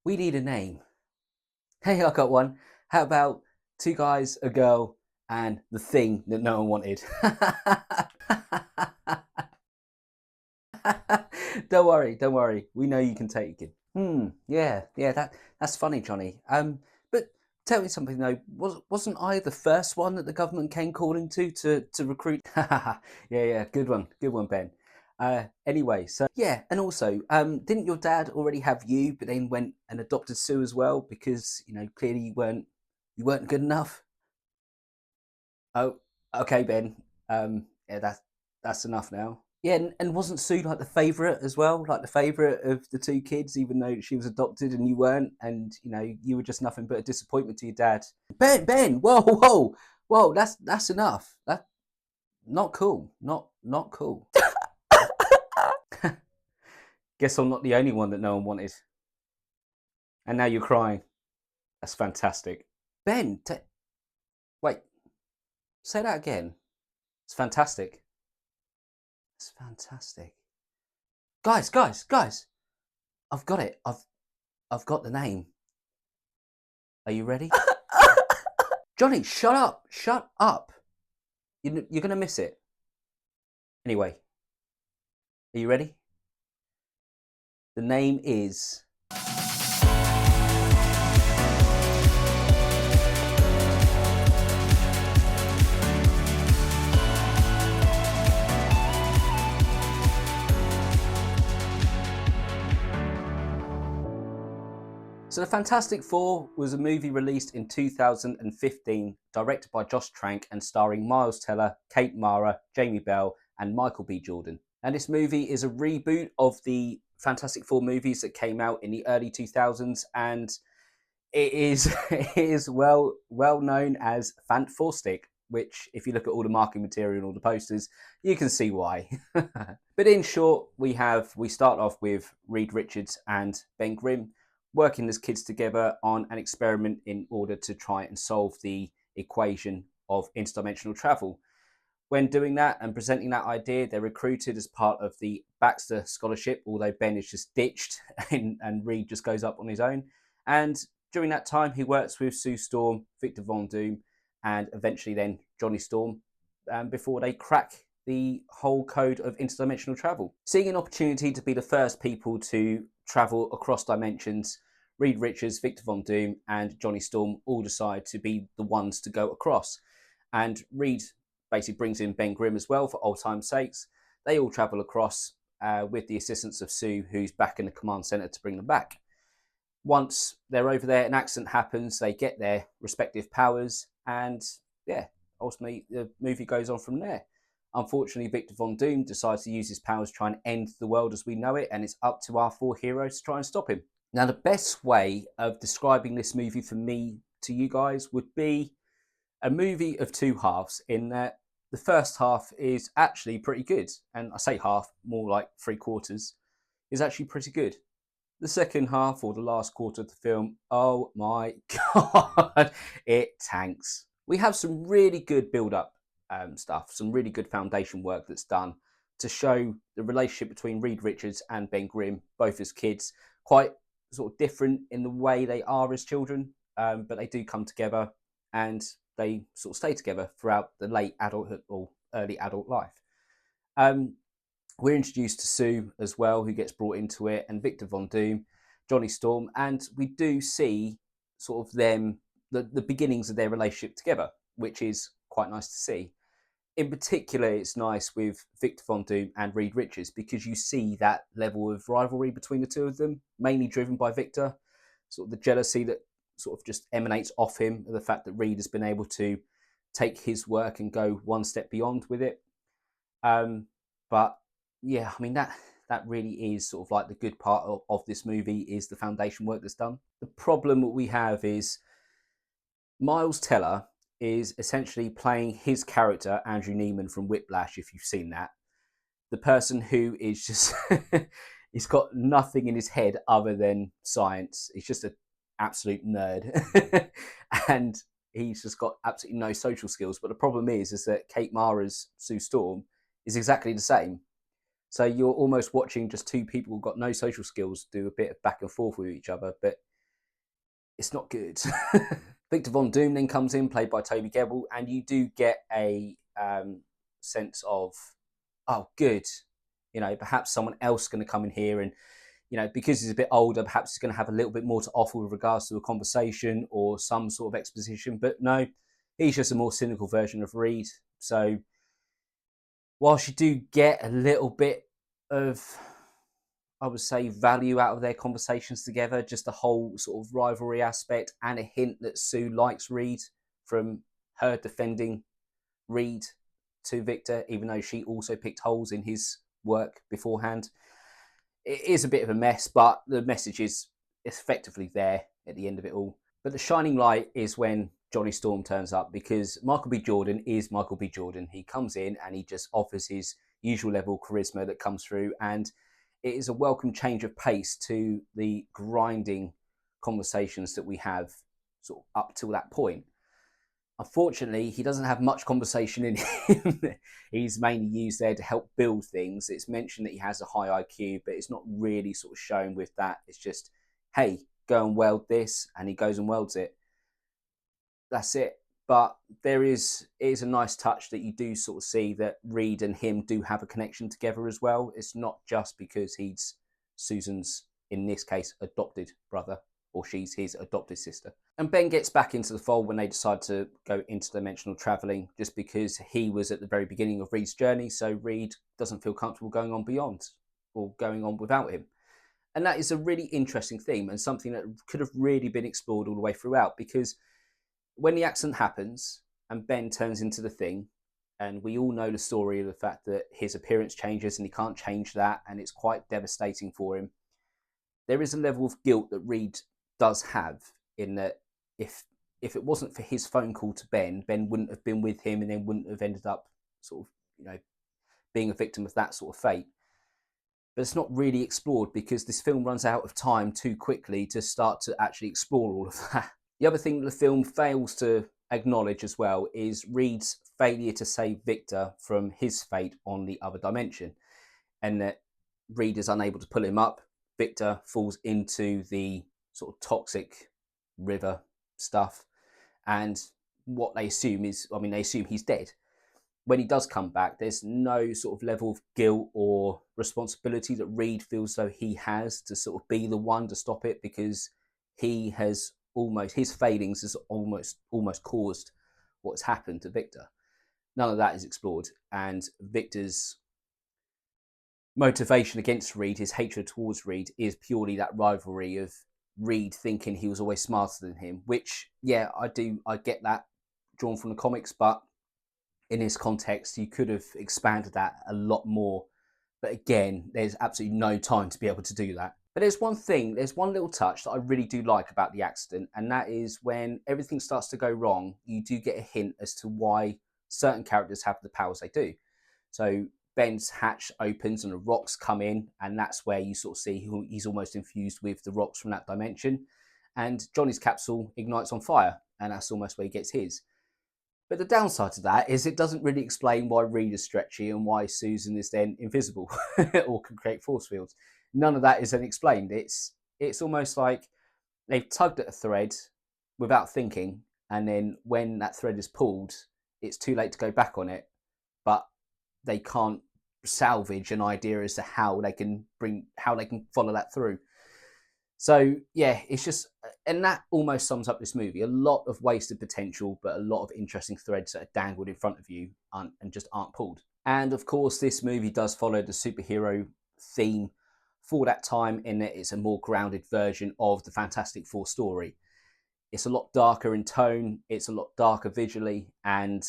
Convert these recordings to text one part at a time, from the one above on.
We need a name. Hey, I got one. How about two guys, a girl, and the thing that no one wanted? Don't worry. We know you can take it. Yeah. That's funny, Johnny. But tell me something though. Wasn't I the first one that the government came calling to recruit? Yeah. Good one, Ben. Anyway, so yeah, and also, didn't your dad already have you, but then went and adopted Sue as well because clearly you weren't good enough. Oh, okay, Ben. Yeah, that's enough now. Yeah, and wasn't Sue like the favourite as well, like the favourite of the two kids, even though she was adopted and you weren't, and you were just nothing but a disappointment to your dad. Ben, whoa, that's enough. That not cool, not cool. Guess I'm not the only one that no one wanted, and now you're crying. That's fantastic. Ben, wait, say that again. It's fantastic. It's fantastic. Guys, I've got it. I've got the name. Are you ready? Johnny, shut up. Shut up. You're going to miss it. Anyway, are you ready? The name is. So The Fantastic Four was a movie released in 2015, directed by Josh Trank and starring Miles Teller, Kate Mara, Jamie Bell, and Michael B. Jordan. And this movie is a reboot of the Fantastic Four movies that came out in the early 2000s, and it is well known as Fant4stic, which, if you look at all the marketing material and all the posters, you can see why. But in short, we start off with Reed Richards and Ben Grimm working as kids together on an experiment in order to try and solve the equation of interdimensional travel. When doing that and presenting that idea, they're recruited as part of the Baxter Scholarship, although Ben is just ditched and Reed just goes up on his own. And during that time, he works with Sue Storm, Victor Von Doom, and eventually then Johnny Storm before they crack the whole code of interdimensional travel. Seeing an opportunity to be the first people to travel across dimensions, Reed Richards, Victor Von Doom, and Johnny Storm all decide to be the ones to go across. And Reed basically brings in Ben Grimm as well for old time's sakes. They all travel across with the assistance of Sue, who's back in the command center to bring them back. Once they're over there, an accident happens, they get their respective powers, and yeah, ultimately the movie goes on from there. Unfortunately, Victor Von Doom decides to use his powers to try and end the world as we know it, and it's up to our four heroes to try and stop him. Now, the best way of describing this movie for me to you guys would be a movie of two halves, in that the first half is actually pretty good, and I say half, more like three quarters, is actually pretty good. The second half, or the last quarter of the film, oh my god, it tanks. We have some really good build-up stuff, some really good foundation work that's done to show the relationship between Reed Richards and Ben Grimm, both as kids, quite sort of different in the way they are as children, but they do come together and they sort of stay together throughout the late adulthood or early adult life. We're introduced to Sue as well, who gets brought into it, and Victor Von Doom, Johnny Storm, and we do see sort of them, the beginnings of their relationship together, which is quite nice to see. In particular, it's nice with Victor Von Doom and Reed Richards because you see that level of rivalry between the two of them, mainly driven by Victor, sort of the jealousy that sort of just emanates off him, the fact that Reed has been able to take his work and go one step beyond with it. But yeah, I mean that really is sort of like the good part of this movie is the foundation work that's done. The problem that we have is Miles Teller is essentially playing his character, Andrew Neiman from Whiplash, if you've seen that. The person who is just, he's got nothing in his head other than science. He's just an absolute nerd. And he's just got absolutely no social skills. But the problem is that Kate Mara's Sue Storm is exactly the same. So you're almost watching just two people who've got no social skills do a bit of back and forth with each other. But it's not good. Victor Von Doom then comes in, played by Toby Kebbell, and you do get a sense of, oh, good. Perhaps someone else is going to come in here and, because he's a bit older, perhaps he's going to have a little bit more to offer with regards to a conversation or some sort of exposition. But no, he's just a more cynical version of Reed. So whilst you do get a little bit of, I would say, value out of their conversations together, just the whole sort of rivalry aspect and a hint that Sue likes Reed from her defending Reed to Victor, even though she also picked holes in his work beforehand. It is a bit of a mess, but the message is effectively there at the end of it all. But the shining light is when Johnny Storm turns up, because Michael B. Jordan is Michael B. Jordan. He comes in and he just offers his usual level charisma that comes through, and it is a welcome change of pace to the grinding conversations that we have sort of up till that point. Unfortunately, he doesn't have much conversation in him. He's mainly used there to help build things. It's mentioned that he has a high IQ, but it's not really sort of shown with that. It's just, hey, go and weld this, and he goes and welds it. That's it. But it is a nice touch that you do sort of see that Reed and him do have a connection together as well. It's not just because he's Susan's, in this case, adopted brother, or she's his adopted sister. And Ben gets back into the fold when they decide to go interdimensional traveling, just because he was at the very beginning of Reed's journey, so Reed doesn't feel comfortable going on beyond or going on without him. And that is a really interesting theme and something that could have really been explored all the way throughout, because when the accident happens and Ben turns into the Thing, and we all know the story of the fact that his appearance changes and he can't change that, and it's quite devastating for him, there is a level of guilt that Reed does have, in that if it wasn't for his phone call to Ben wouldn't have been with him and then wouldn't have ended up sort of, being a victim of that sort of fate. But it's not really explored because this film runs out of time too quickly to start to actually explore all of that. The other thing that the film fails to acknowledge as well is Reed's failure to save Victor from his fate on the other dimension, and that Reed is unable to pull him up. Victor falls into the sort of toxic river stuff, and what they assume is, they assume he's dead. When he does come back, there's no sort of level of guilt or responsibility that Reed feels though he has to sort of be the one to stop it, because he has his failings has almost caused what's happened to Victor. None of that is explored, and Victor's motivation against Reed, his hatred towards Reed, is purely that rivalry of Reed thinking he was always smarter than him, which, yeah, I get that drawn from the comics, but in this context, you could have expanded that a lot more. But again, there's absolutely no time to be able to do that. But there's one little touch that I really do like about the accident, and that is when everything starts to go wrong, you do get a hint as to why certain characters have the powers they do. So Ben's hatch opens and the rocks come in, and that's where you sort of see he's almost infused with the rocks from that dimension. And Johnny's capsule ignites on fire, and that's almost where he gets his. But the downside to that is it doesn't really explain why Reed is stretchy and why Susan is then invisible or can create force fields. None of that is then explained. It's almost like they've tugged at a thread without thinking, and then when that thread is pulled, it's too late to go back on it. But they can't salvage an idea as to how they can follow that through. So yeah, it's just, and that almost sums up this movie. A lot of wasted potential, but a lot of interesting threads that are dangled in front of you and just aren't pulled. And of course, this movie does follow the superhero theme for that time, in that it's a more grounded version of the Fantastic Four story. It's a lot darker in tone, it's a lot darker visually, and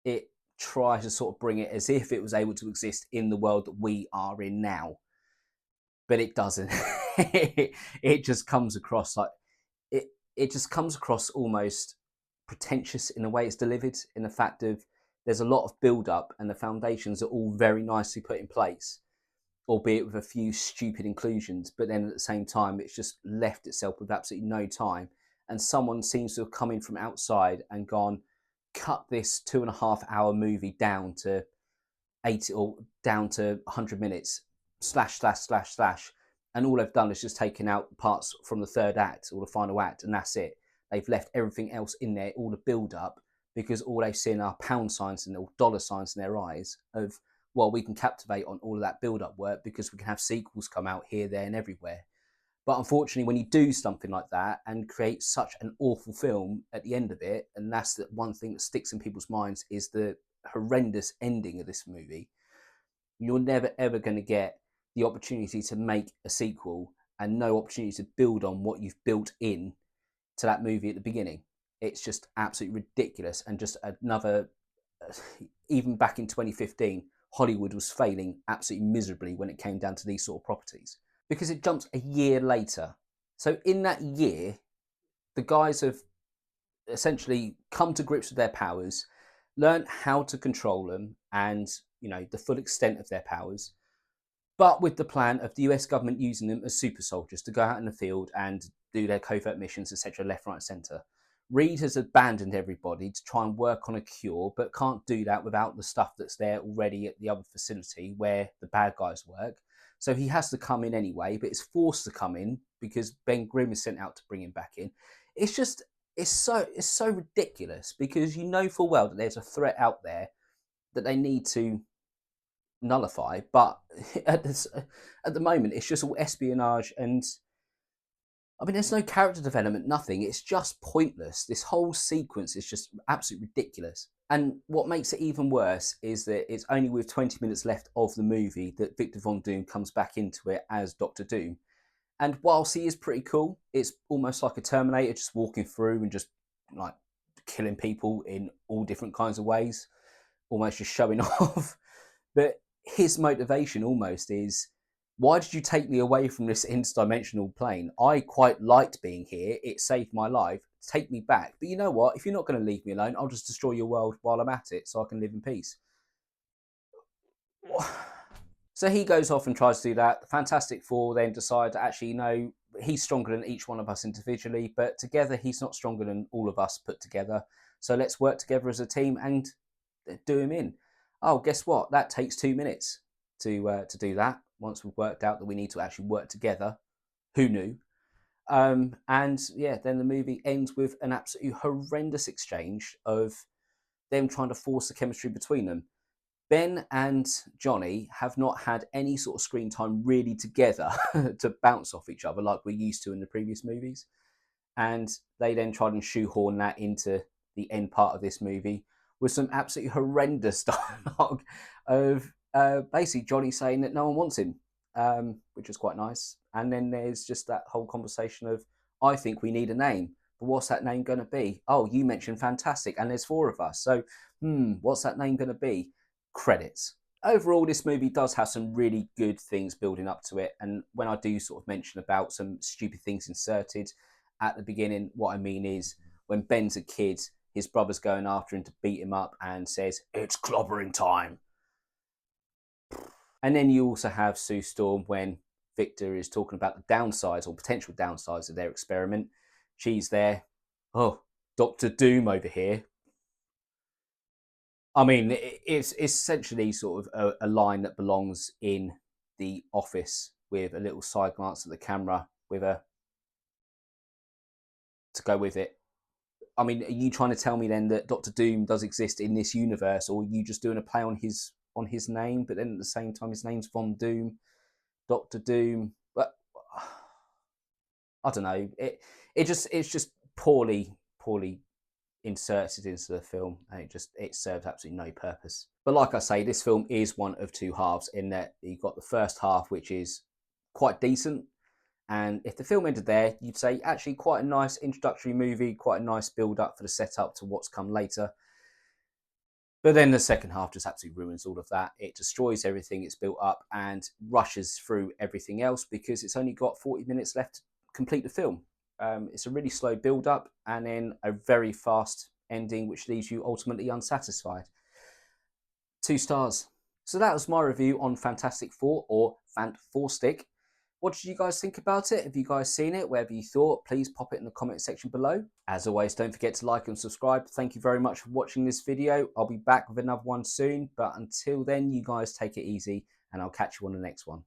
it tries to sort of bring it as if it was able to exist in the world that we are in now. But it doesn't. It just comes across like it just comes across almost pretentious in the way it's delivered, in the fact of there's a lot of build up and the foundations are all very nicely put in place, albeit with a few stupid inclusions, but then at the same time it's just left itself with absolutely no time, and someone seems to have come in from outside and gone, cut this 2.5 hour movie down to 80 or down to 100 minutes, slash slash slash slash, And all they've done is just taken out parts from the third act or the final act, and that's it. They've left everything else in there, all the build up, because all they've seen are pound signs and dollar signs in their eyes of, well, we can captivate on all of that build up work because we can have sequels come out here, there, and everywhere. But unfortunately, when you do something like that and create such an awful film at the end of it, and that's the one thing that sticks in people's minds is the horrendous ending of this movie, you're never ever going to get the opportunity to make a sequel and no opportunity to build on what you've built in to that movie at the beginning. It's just absolutely ridiculous, and just another. Even back in 2015, Hollywood was failing absolutely miserably when it came down to these sort of properties, because it jumps a year later. So in that year, the guys have essentially come to grips with their powers, learned how to control them, and the full extent of their powers, but with the plan of the US government using them as super soldiers to go out in the field and do their covert missions, etc., left, right, centre. Reed has abandoned everybody to try and work on a cure, but can't do that without the stuff that's there already at the other facility where the bad guys work. So he has to come in anyway, but is forced to come in because Ben Grimm is sent out to bring him back in. It's just, it's so ridiculous, because you know full well that there's a threat out there that they need to nullify, but at the moment it's just all espionage, and I mean, there's no character development, nothing. It's just pointless. This whole sequence is just absolutely ridiculous. And what makes it even worse is that it's only with 20 minutes left of the movie that Victor Von Doom comes back into it as Doctor Doom. And whilst he is pretty cool, it's almost like a Terminator, just walking through and just like killing people in all different kinds of ways, almost just showing off. But his motivation almost is, why did you take me away from this interdimensional plane? I quite liked being here. It saved my life. Take me back. But you know what? If you're not going to leave me alone, I'll just destroy your world while I'm at it so I can live in peace. So he goes off and tries to do that. The Fantastic Four then decide that actually, no, he's stronger than each one of us individually, but together he's not stronger than all of us put together. So let's work together as a team and do him in. Oh, guess what? That takes 2 minutes to do that. Once we've worked out that we need to actually work together. Who knew? And yeah, then the movie ends with an absolutely horrendous exchange of them trying to force the chemistry between them. Ben and Johnny have not had any sort of screen time really together to bounce off each other like we're used to in the previous movies. And they then tried and shoehorn that into the end part of this movie with some absolutely horrendous dialogue of basically Johnny saying that no one wants him, which is quite nice. And then there's just that whole conversation of, I think we need a name, but what's that name going to be? Oh, you mentioned Fant4stic, and there's 4 of us. So, what's that name going to be? Credits. Overall, this movie does have some really good things building up to it. And when I do sort of mention about some stupid things inserted at the beginning, what I mean is when Ben's a kid, his brother's going after him to beat him up and says, "It's clobbering time." And then you also have Sue Storm when Victor is talking about the downsides or potential downsides of their experiment. She's there. Oh, Dr. Doom over here. I mean, it's essentially sort of a line that belongs in The Office with a little side glance at the camera with a to go with it. I mean, are you trying to tell me then that Doctor Doom does exist in this universe, or are you just doing a play on his name? But then at the same time, his name's Von Doom, Doctor Doom. But I don't know. It's just poorly inserted into the film, and it serves absolutely no purpose. But like I say, this film is one of 2 halves in that you've got the first half, which is quite decent. And if the film ended there, you'd say actually quite a nice introductory movie, quite a nice build up for the setup to what's come later. But then the second half just absolutely ruins all of that. It destroys everything it's built up and rushes through everything else because it's only got 40 minutes left to complete the film. It's a really slow build up and then a very fast ending, which leaves you ultimately unsatisfied. 2 stars. So that was my review on Fantastic Four, or Fant4stic. What did you guys think about it? Have you guys seen it? Whatever you thought, please pop it in the comment section below. As always, don't forget to like and subscribe. Thank you very much for watching this video. I'll be back with another one soon, but until then, you guys take it easy and I'll catch you on the next one.